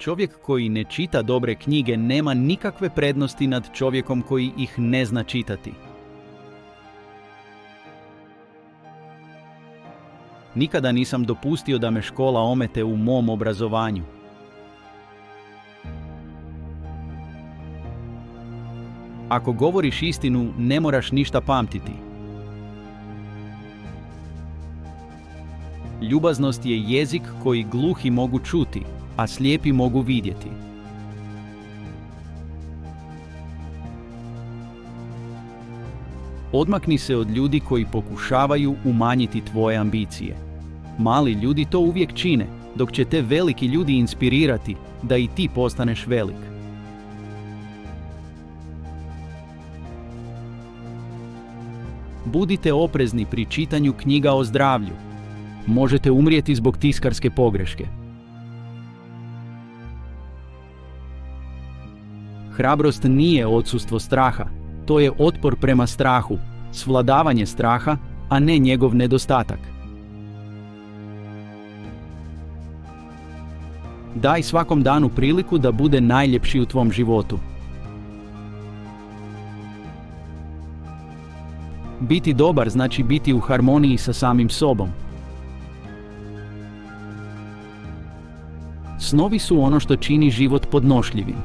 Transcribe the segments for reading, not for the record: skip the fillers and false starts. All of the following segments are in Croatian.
Čovjek koji ne čita dobre knjige nema nikakve prednosti nad čovjekom koji ih ne zna čitati. Nikada nisam dopustio da me škola omete u mom obrazovanju. Ako govoriš istinu, ne moraš ništa pamtiti. Ljubaznost je jezik koji gluhi mogu čuti, a slijepi mogu vidjeti. Odmakni se od ljudi koji pokušavaju umanjiti tvoje ambicije. Mali ljudi to uvijek čine, dok će te veliki ljudi inspirirati da i ti postaneš velik. Budite oprezni pri čitanju knjiga o zdravlju. Možete umrijeti zbog tiskarske pogreške. Hrabrost nije odsustvo straha, to je otpor prema strahu, svladavanje straha, a ne njegov nedostatak. Daj svakom danu priliku da bude najljepši u tvom životu. Biti dobar znači biti u harmoniji sa samim sobom. Snovi su ono što čini život podnošljivim.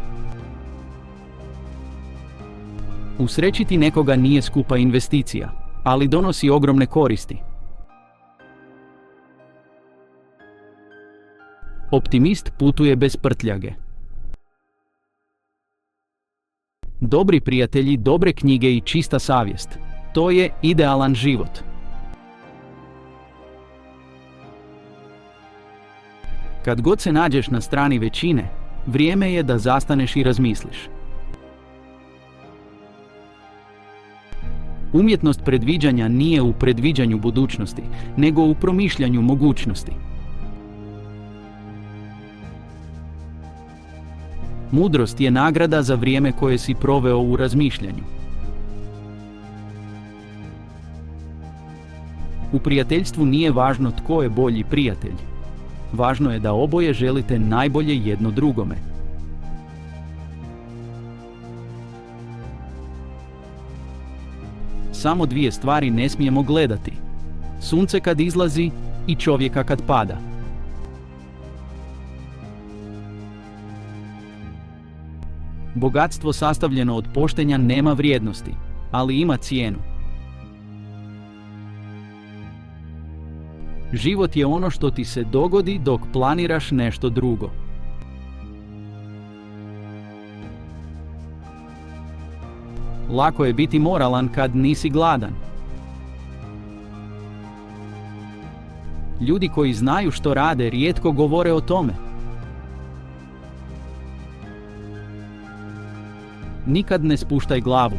Usrećiti nekoga nije skupa investicija, ali donosi ogromne koristi. Optimist putuje bez prtljage. Dobri prijatelji, dobre knjige i čista savjest. To je idealan život. Kad god se nađeš na strani većine, vrijeme je da zastaneš i razmisliš. Umjetnost predviđanja nije u predviđanju budućnosti, nego u promišljanju mogućnosti. Mudrost je nagrada za vrijeme koje si proveo u razmišljanju. U prijateljstvu nije važno tko je bolji prijatelj. Važno je da oboje želite najbolje jedno drugome. Samo dvije stvari ne smijemo gledati: sunce kad izlazi i čovjeka kad pada. Bogatstvo sastavljeno od poštenja nema vrijednosti, ali ima cijenu. Život je ono što ti se dogodi dok planiraš nešto drugo. Lako je biti moralan kad nisi gladan. Ljudi koji znaju što rade rijetko govore o tome. Nikad ne spuštaj glavu.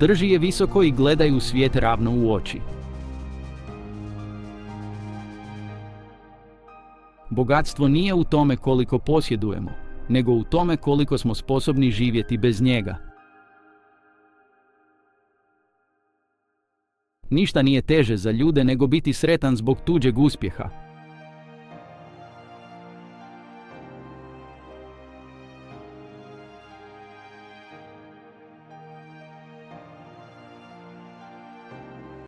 Drži je visoko i gledaj u svijet ravno u oči. Bogatstvo nije u tome koliko posjedujemo, nego u tome koliko smo sposobni živjeti bez njega. Ništa nije teže za ljude nego biti sretan zbog tuđeg uspjeha.